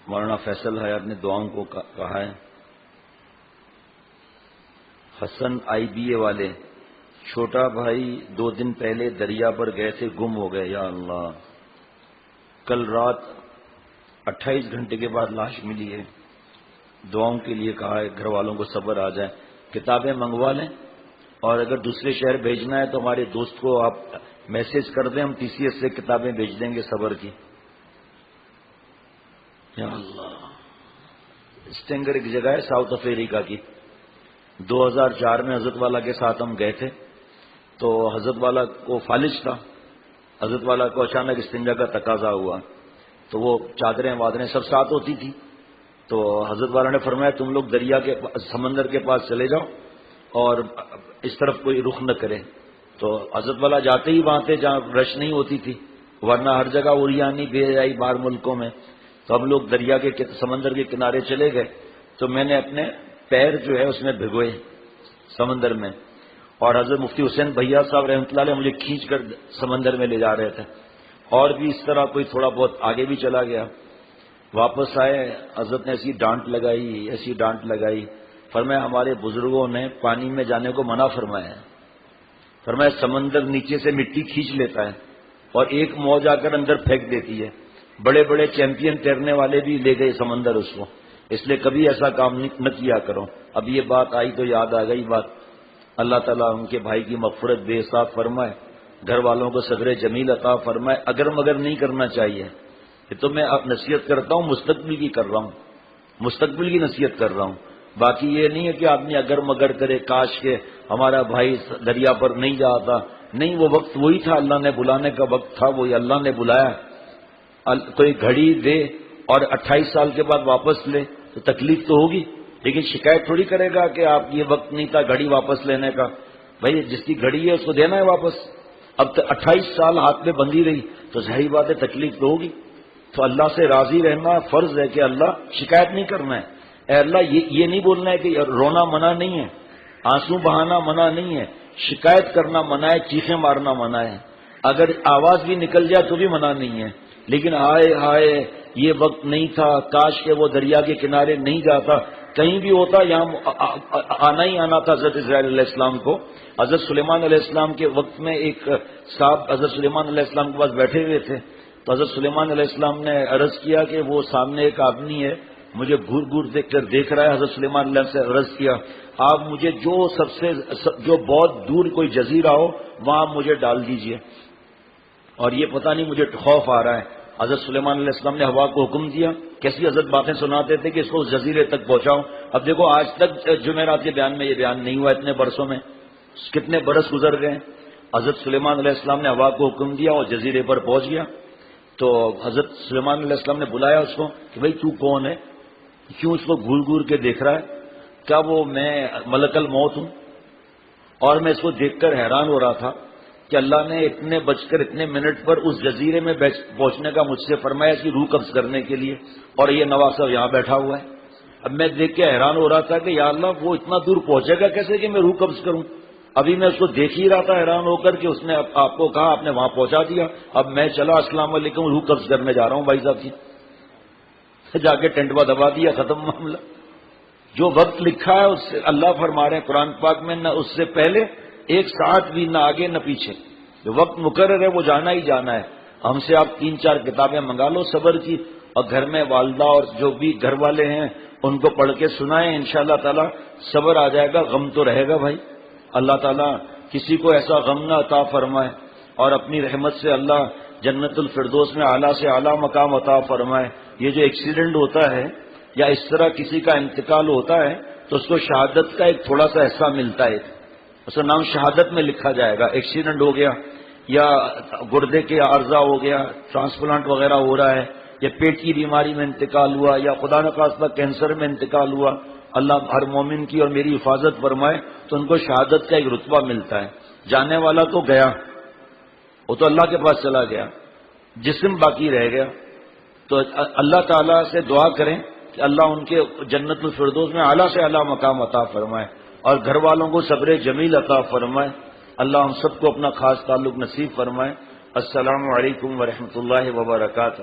مولانا فیصل حیات نے دعاؤں کو کہا ہے۔ حسن آئی بی اے والے، چھوٹا بھائی 2 دن پہلے دریا پر گئے تھے، گم ہو گئے، یا اللہ۔ کل رات 28 گھنٹے کے بعد لاش ملی ہے، دعاؤں کے لیے کہا ہے، گھر والوں کو صبر آ جائے۔ کتابیں منگوا لیں، اور اگر دوسرے شہر بھیجنا ہے تو ہمارے دوست کو آپ میسج کر دیں، ہم ٹی سی ایس سے کتابیں بھیج دیں گے صبر کی۔ یا اللہ۔ اسٹینگر ایک جگہ ہے ساؤتھ افریقہ کی، 2004 میں حضرت والا کے ساتھ ہم گئے تھے، تو حضرت والا کو فالج تھا، حضرت والا کو اچانک استنجا کا تقاضا ہوا، تو وہ چادریں وادریں سب ساتھ ہوتی تھی، تو حضرت والا نے فرمایا تم لوگ دریا کے سمندر کے پاس چلے جاؤ اور اس طرف کوئی رخ نہ کرے۔ تو حضرت والا جاتے ہی وہاں تھے جہاں رش نہیں ہوتی تھی، ورنہ ہر جگہ اوریانی بے حیائی باہر ملکوں میں۔ تو ہم لوگ دریا کے سمندر کے کنارے چلے گئے، تو میں نے اپنے پیر جو ہے اس میں بھگوئے سمندر میں، اور حضرت مفتی حسین بھیا صاحب رحمۃ اللہ علیہ مجھے کھینچ کر سمندر میں لے جا رہے تھے، اور بھی اس طرح کوئی تھوڑا بہت آگے بھی چلا گیا۔ واپس آئے، حضرت نے ایسی ڈانٹ لگائی، فرمایا ہمارے بزرگوں نے پانی میں جانے کو منع فرمایا ہے، فرمایا سمندر نیچے سے مٹی کھینچ لیتا ہے اور ایک موج آ کر اندر پھینک دیتی ہے، بڑے بڑے چیمپئن تیرنے والے بھی لے گئے سمندر اس کو، اس لیے کبھی ایسا کام نہ کیا کرو۔ اب یہ بات آئی تو یاد آ گئی بات، اللہ تعالیٰ ان کے بھائی کی مغفرت بے حساب فرمائے، گھر والوں کو صبر جمیل عطا فرمائے۔ اگر مگر نہیں کرنا چاہیے، یہ تو میں اب نصیحت کرتا ہوں، مستقبل کی کر رہا ہوں، مستقبل کی نصیحت کر رہا ہوں، باقی یہ نہیں ہے کہ آدمی اگر مگر کرے کاش کہ ہمارا بھائی دریا پر نہیں جاتا، نہیں، وہ وقت وہی تھا، اللہ نے بلانے کا وقت تھا، وہی اللہ نے بلایا۔ کوئی گھڑی دے اور 28 سال کے بعد واپس لے تو تکلیف تو ہوگی، لیکن شکایت تھوڑی کرے گا کہ آپ یہ وقت نہیں تھا گھڑی واپس لینے کا۔ بھائی جس کی گھڑی ہے اس کو دینا ہے واپس، اب 28 سال ہاتھ میں بندھی رہی تو ظاہری بات ہے تکلیف تو ہوگی۔ تو اللہ سے راضی رہنا فرض ہے کہ اللہ شکایت نہیں کرنا ہے، اے اللہ یہ نہیں بولنا ہے کہ رونا منع نہیں ہے، آنسو بہانا منع نہیں ہے، شکایت کرنا منع ہے، چیخیں مارنا منع ہے، اگر آواز بھی نکل جائے تو بھی منع نہیں ہے، لیکن ہائے ہائے یہ وقت نہیں تھا، کاش کہ وہ دریا کے کنارے نہیں جاتا، کہیں بھی ہوتا، یہاں آنا ہی آنا تھا حضرت اسرائیل علیہ السلام کو۔ حضرت سلیمان علیہ السلام کے وقت میں ایک صاحب حضرت سلیمان علیہ السلام کے پاس بیٹھے ہوئے تھے، تو حضرت سلیمان علیہ السلام نے عرض کیا کہ وہ سامنے ایک آدمی ہے، مجھے گھور گھور دیکھ رہا ہے۔ حضرت سلیمان علیہ السلام سے عرض کیا آپ مجھے جو بہت دور کوئی جزیرہ ہو وہاں مجھے ڈال دیجئے، اور یہ پتہ نہیں مجھے خوف آ رہا ہے۔ حضرت سلیمان علیہ السلام نے ہوا کو حکم دیا، کیسی حضرت باتیں سناتے تھے کہ اس کو اس جزیرے تک پہنچاؤ۔ اب دیکھو آج تک جمعرات کے بیان میں یہ بیان نہیں ہوا، اتنے برسوں میں کتنے برس گزر گئے۔ حضرت سلیمان علیہ السلام نے ہوا کو حکم دیا اور جزیرے پر پہنچ گیا، تو حضرت سلیمان علیہ السلام نے بلایا اس کو کہ بھائی تو کون ہے، کیوں اس کو گھور گھور کے دیکھ رہا ہے؟ کیا وہ میں ملک الموت ہوں؟ اور میں اس کو دیکھ کر حیران ہو رہا تھا کہ اللہ نے اتنے بج کر اتنے منٹ پر اس جزیرے میں پہنچنے کا مجھ سے فرمایا کہ روح قبض کرنے کے لیے، اور یہ نواز صاحب یہاں بیٹھا ہوا ہے۔ اب میں دیکھ کے حیران ہو رہا تھا کہ یا اللہ وہ اتنا دور پہنچے گا کیسے کہ میں روح قبض کروں؟ ابھی میں اس کو دیکھ ہی رہا تھا حیران ہو کر کہ اس نے آپ کو کہا، آپ نے وہاں پہنچا دیا، اب میں چلا السلام علیکم روح قبض کرنے جا رہا ہوں بھائی صاحب کی، جا کے ٹینٹوا دبا دیا، ختم معاملہ۔ جو وقت لکھا ہے اس سے اللہ فرما رہے ہیں قرآن پاک میں، نہ اس سے پہلے ایک ساعت بھی، نہ آگے نہ پیچھے، جو وقت مقرر ہے وہ جانا ہی جانا ہے۔ ہم سے آپ 3-4 کتابیں منگا لو صبر کی، اور گھر میں والدہ اور جو بھی گھر والے ہیں ان کو پڑھ کے سنائیں، انشاءاللہ تعالی صبر آ جائے گا، غم تو رہے گا بھائی۔ اللہ تعالیٰ کسی کو ایسا غم نہ عطا فرمائے، اور اپنی رحمت سے اللہ جنت الفردوس میں اعلیٰ سے اعلیٰ مقام عطا فرمائے۔ یہ جو ایکسیڈنٹ ہوتا ہے یا اس طرح کسی کا انتقال ہوتا ہے تو اس کو شہادت کا ایک تھوڑا سا حصہ ملتا ہے، اس کا نام شہادت میں لکھا جائے گا۔ ایکسیڈنٹ ہو گیا یا گردے کے عارضہ ہو گیا، ٹرانسپلانٹ وغیرہ ہو رہا ہے، یا پیٹ کی بیماری میں انتقال ہوا، یا خدا نخواستہ کینسر میں انتقال ہوا، اللہ ہر مومن کی اور میری حفاظت فرمائے، تو ان کو شہادت کا ایک رتبہ ملتا ہے۔ جانے والا تو گیا، وہ تو اللہ کے پاس چلا گیا، جسم باقی رہ گیا، تو اللہ تعالیٰ سے دعا کریں کہ اللہ ان کے جنت الفردوس میں اعلیٰ سے اعلیٰ مقام عطا فرمائے، اور گھر والوں کو صبر جمیل عطا فرمائے۔ اللہ ہم سب کو اپنا خاص تعلق نصیب فرمائے۔ السلام علیکم ورحمۃ اللہ وبرکاتہ۔